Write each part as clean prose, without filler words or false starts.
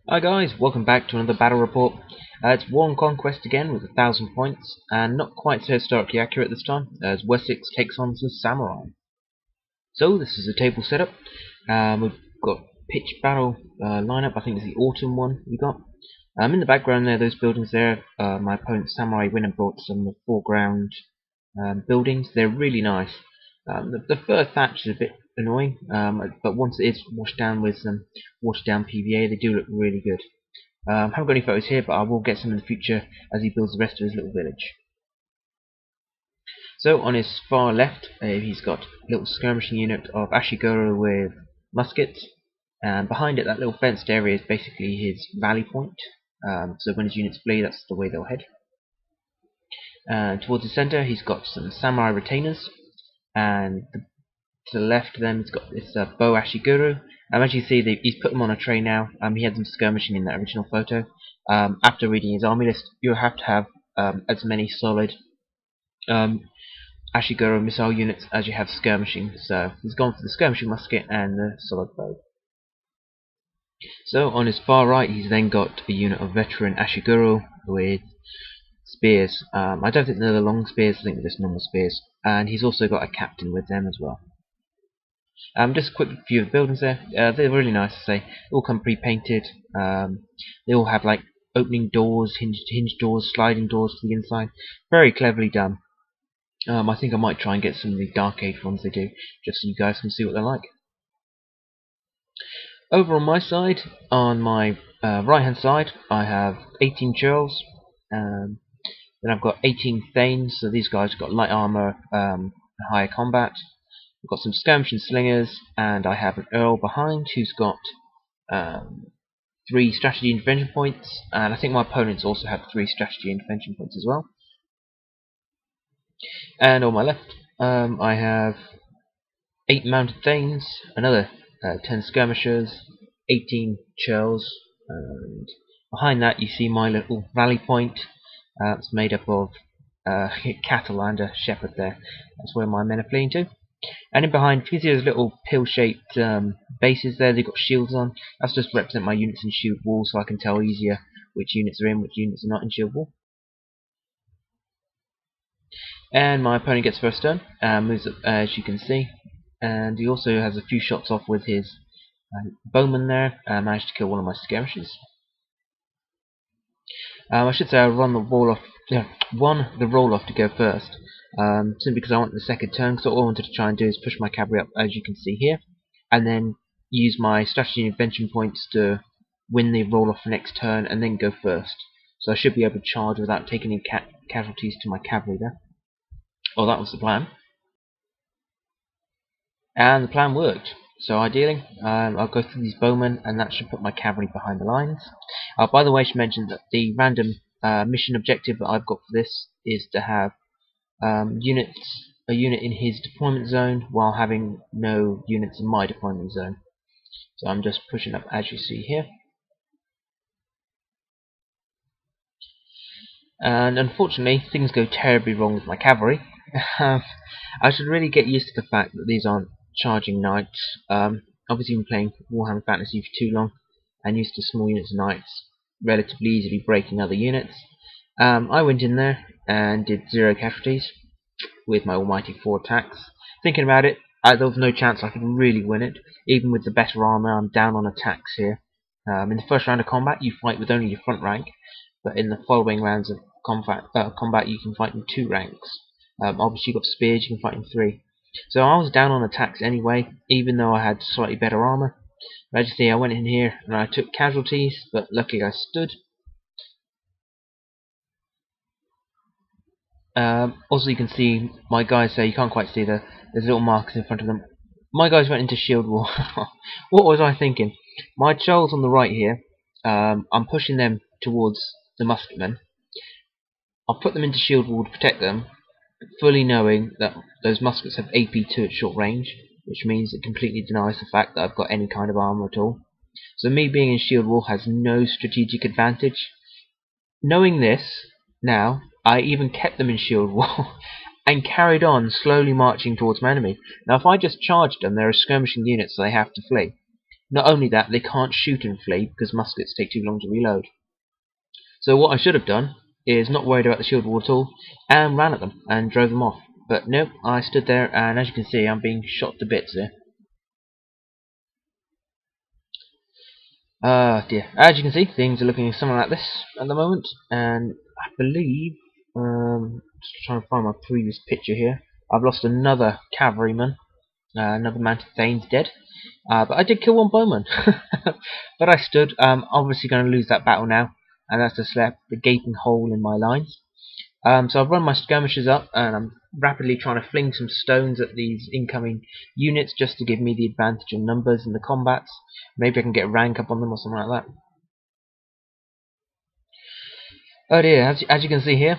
Hi guys, welcome back to another battle report. It's War on Conquest again with 1,000 points, and not quite so historically accurate this time, as Wessex takes on some samurai. So this is a table setup. We've got pitch battle lineup. I think it's the autumn one we got. In the background there, those buildings there, my opponent's samurai went and brought some foreground buildings. They're really nice. The fur thatch is a bit annoying, but once it is washed down with some washed down PVA, they do look really good. Haven't got any photos here, but I will get some in the future as he builds the rest of his little village. So on his far left, he's got a little skirmishing unit of Ashigoro with muskets, and behind it, that little fenced area is basically his rally point. So when his units flee, that's the way they'll head. Towards the centre, he's got some samurai retainers, and to the left of them, he's got this bow Ashiguro. As you see, he's put them on a tray now. He had them skirmishing in that original photo. After reading his army list, you'll have to have as many solid Ashiguro missile units as you have skirmishing. So he's gone for the skirmishing musket and the solid bow. So on his far right, he's then got a unit of veteran Ashiguro with spears. I don't think they're the long spears, I think they're just normal spears. And he's also got a captain with them as well. Just a quick view of the buildings there. They're really nice to say. They all come pre-painted. They all have like opening doors, hinge doors, sliding doors to the inside. Very cleverly done. I think I might try and get some of the Dark Age ones they do, just so you guys can see what they're like. Over on my side, on my right hand side, I have 18 churls. Then I've got 18 thanes, so these guys have got light armor, higher combat. I've got some skirmishing slingers, and I have an earl behind who's got 3 strategy intervention points, and I think my opponents also have 3 strategy intervention points as well. And on my left, I have 8 mounted thanes, another 10 skirmishers, 18 churls, and behind that you see my little rally point. It's made up of cattle and a shepherd there. That's where my men are fleeing to. And in behind, you can see those little pill-shaped bases there. They've got shields on. That's just to represent my units in shield wall, so I can tell easier which units are in, which units are not in shield wall. And my opponent gets first turn, moves up as you can see, and he also has a few shots off with his bowman there. Managed to kill one of my skirmishers. I should say I won the roll off to go first, simply because I want the second turn. Because all I wanted to try and do is push my cavalry up, as you can see here, and then use my strategy and invention points to win the roll off the next turn, and then go first. So I should be able to charge without taking any casualties to my cavalry there. Well, that was the plan, and the plan worked. So ideally, I'll go through these bowmen, and that should put my cavalry behind the lines. By the way, I should mention that the random mission objective that I've got for this is to have a unit in his deployment zone while having no units in my deployment zone. So I'm just pushing up as you see here. And unfortunately, things go terribly wrong with my cavalry. I should really get used to the fact that these aren't charging knights. Obviously, been playing Warhammer Fantasy for too long and used to small units of knights relatively easily breaking other units. I went in there and did 0 casualties with my almighty 4 attacks. Thinking about it, there was no chance I could really win it. Even with the better armor, I'm down on attacks here. In the first round of combat, you fight with only your front rank, but in the following rounds of combat, you can fight in 2 ranks. Obviously, you've got spears, you can fight in 3. So I was down on attacks anyway, even though I had slightly better armor. But as you see, I went in here and I took casualties, but luckily I stood. Also, you can see my guys there. You can't quite see there's little markers in front of them. My guys went into shield wall. What was I thinking? My churls on the right here, I'm pushing them towards the musketmen. I'll put them into shield wall to protect them, fully knowing that those muskets have AP2 at short range, which means it completely denies the fact that I've got any kind of armor at all. So me being in shield wall has no strategic advantage. Knowing this, now, I even kept them in shield wall and carried on slowly marching towards my enemy. Now if I just charged them, they're a skirmishing unit, so they have to flee. Not only that, they can't shoot and flee because muskets take too long to reload. So what I should have done is not worried about the shield wall at all and ran at them and drove them off. But nope, I stood there, and as you can see, I'm being shot to bits here. Dear. As you can see, things are looking something like this at the moment, and I believe, just trying to find my previous picture here, I've lost another cavalryman, another mounted Thane's dead, but I did kill one bowman. But I stood. Obviously going to lose that battle now, and that's just left the gaping hole in my lines. So I've run my skirmishers up, and I'm rapidly trying to fling some stones at these incoming units just to give me the advantage of numbers in the combats. Maybe I can get a rank up on them or something like that. Oh dear, as you can see here,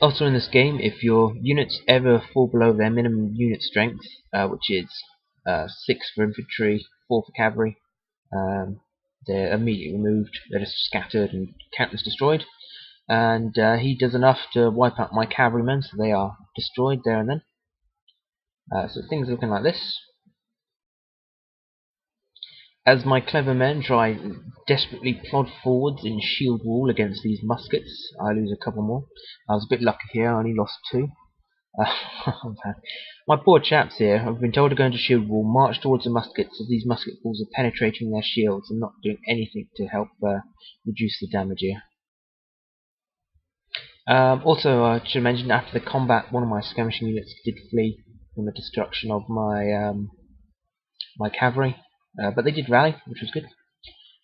also in this game, if your units ever fall below their minimum unit strength, which is 6 for infantry, 4 for cavalry, they're immediately removed, they're just scattered and countless destroyed. And he does enough to wipe out my cavalrymen, so they are destroyed there and then. So things are looking like this. As my clever men try desperately plod forwards in shield wall against these muskets, I lose a couple more. I was a bit lucky here, I only lost 2. My poor chaps here have been told to go into shield wall, march towards the muskets as these musket balls are penetrating their shields and not doing anything to help reduce the damage here. Also, I should mention, after the combat, one of my skirmishing units did flee from the destruction of my my cavalry, but they did rally, which was good.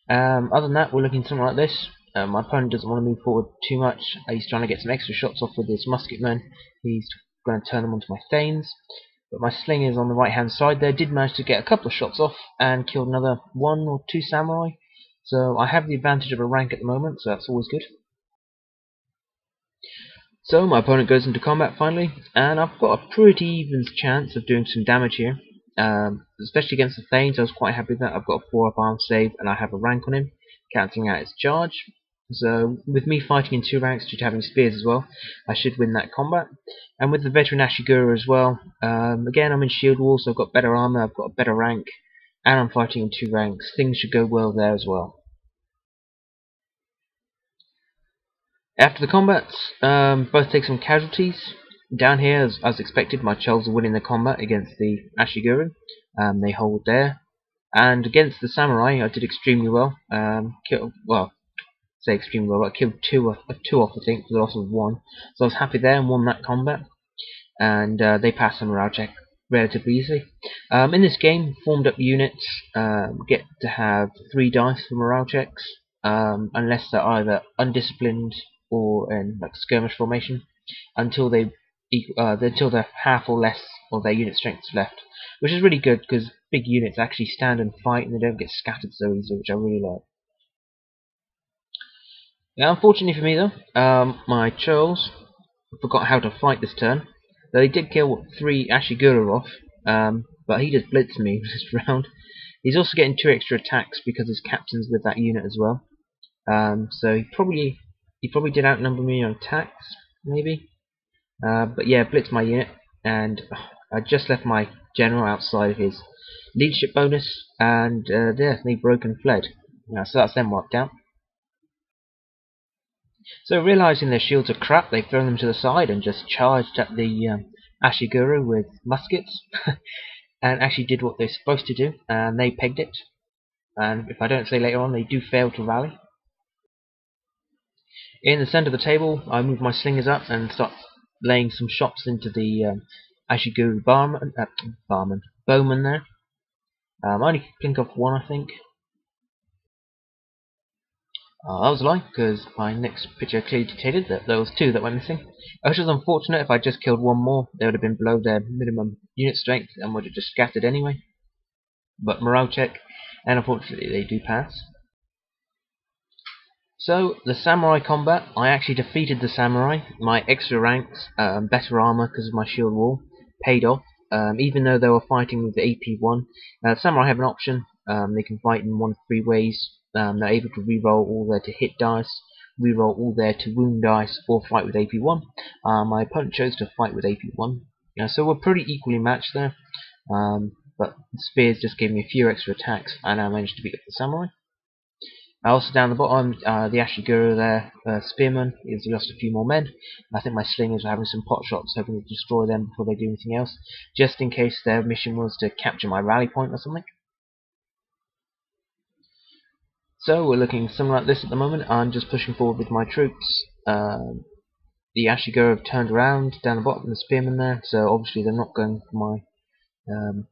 Other than that, we're looking something like this. My opponent doesn't want to move forward too much. He's trying to get some extra shots off with his musketmen. He's going to turn them onto my Thanes. But my slingers on the right hand side there did manage to get a couple of shots off and killed another 1 or 2 samurai. So I have the advantage of a rank at the moment, so that's always good. So my opponent goes into combat finally, and I've got a pretty even chance of doing some damage here. Especially against the Thanes, I was quite happy with that. I've got a 4-up arm save, and I have a rank on him, cancelling out his charge. So with me fighting in 2 ranks due to having spears as well, I should win that combat. And with the veteran Ashigura as well, again I'm in shield wall, so I've got better armor, I've got a better rank, and I'm fighting in 2 ranks. Things should go well there as well. After the combats, both take some casualties. Down here, as expected, my Chulls are winning the combat against the Ashiguru. They hold there. And against the Samurai, I did extremely well. Say extremely well, I killed 2 off, I think, for the loss of 1. So I was happy there and won that combat. And they passed the morale check relatively easily. In this game, formed up units get to have 3 dice for morale checks, unless they're either undisciplined or in like skirmish formation, until they're half or less of their unit strength left, which is really good because big units actually stand and fight and they don't get scattered so easily, which I really like. Now, unfortunately for me though, my Churls forgot how to fight this turn. Though they did kill 3 Ashigura off, but he just blitzed me this round. He's also getting 2 extra attacks because his captain's with that unit as well. So he probably did outnumber me on attacks, maybe. But yeah, blitzed my unit, and I just left my general outside of his leadership bonus, and there, they broke and fled. So that's them wiped out. So realising their shields are crap, they've thrown them to the side and just charged at the Ashiguru with muskets, and actually did what they're supposed to do, and they pegged it. And if I don't say later on, they do fail to rally. In the centre of the table, I move my slingers up and start laying some shots into the Ashiguru bowman there. I only clink off 1, I think. That was a lie, because my next picture clearly dictated that there was 2 that went missing. Which was unfortunate. If I just killed 1 more, they would have been below their minimum unit strength and would have just scattered anyway. But morale check, and unfortunately they do pass. So, the samurai combat, I actually defeated the samurai. My extra ranks, better armor because of my shield wall, paid off. Even though they were fighting with the AP1, samurai have an option. They can fight in 1 of 3 ways. They're able to reroll all their to hit dice, reroll all their to wound dice, or fight with AP1. My opponent chose to fight with AP1. So we're pretty equally matched there. but the spears just gave me a few extra attacks, and I managed to beat up the samurai. Also down the bottom, the Ashiguro there, spearman, is just a few more men. I think my slingers were having some pot shots, hoping to destroy them before they do anything else, just in case their mission was to capture my rally point or something. So we're looking something like this at the moment. I'm just pushing forward with my troops. The Ashiguro have turned around down the bottom, the spearmen there, so obviously they're not going for my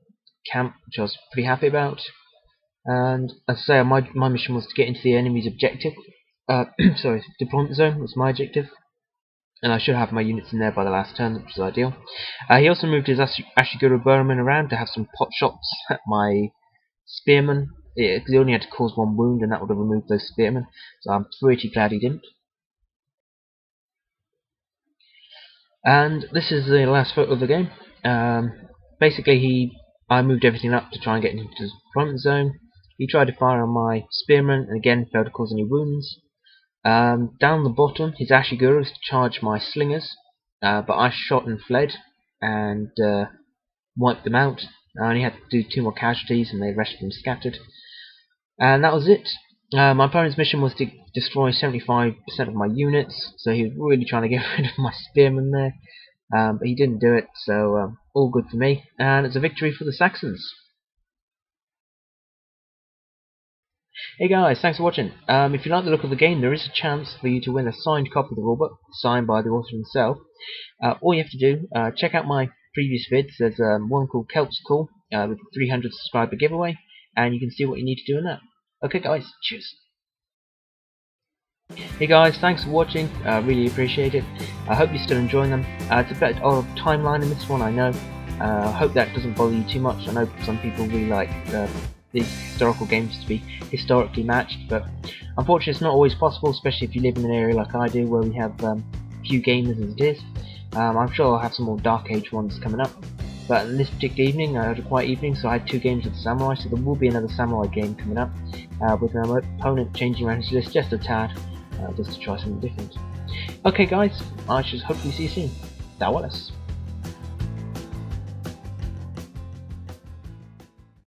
camp, which I was pretty happy about. And as I say, my mission was to get into the enemy's objective. Sorry, deployment zone was my objective, and I should have my units in there by the last turn, which was ideal. He also moved his Ashiguro bowmen around to have some pot shots at my spearmen, because he only had to cause one wound, and that would have removed those spearmen. So I'm pretty glad he didn't. And this is the last photo of the game. Basically, I moved everything up to try and get into the deployment zone. He tried to fire on my spearman and again failed to cause any wounds. Down the bottom, his Ashiguros charged my slingers, but I shot and fled and wiped them out. I only had to do 2 more casualties and the rest of them scattered. And that was it. My opponent's mission was to destroy 75% of my units, so he was really trying to get rid of my spearman there. But he didn't do it, so all good for me. And it's a victory for the Saxons. Hey guys, thanks for watching. If you like the look of the game, there is a chance for you to win a signed copy of the rulebook, signed by the author himself. All you have to do, check out my previous vids. There's one called Kelp's Call, with the 300 subscriber giveaway, and you can see what you need to do in that. Okay guys, cheers. Hey guys, thanks for watching, really appreciate it. I hope you're still enjoying them. It's a bit of a timeline in this one, I know. I hope that doesn't bother you too much. I know some people really like these historical games to be historically matched, but unfortunately it's not always possible, especially if you live in an area like I do where we have few gamers as it is. I'm sure I'll have some more Dark Age ones coming up, but in this particular evening I had a quiet evening, so I had 2 games of Samurai, so there will be another Samurai game coming up, with my opponent changing around his list just a tad, just to try something different. Okay guys, I shall hopefully see you soon. Da Wallace.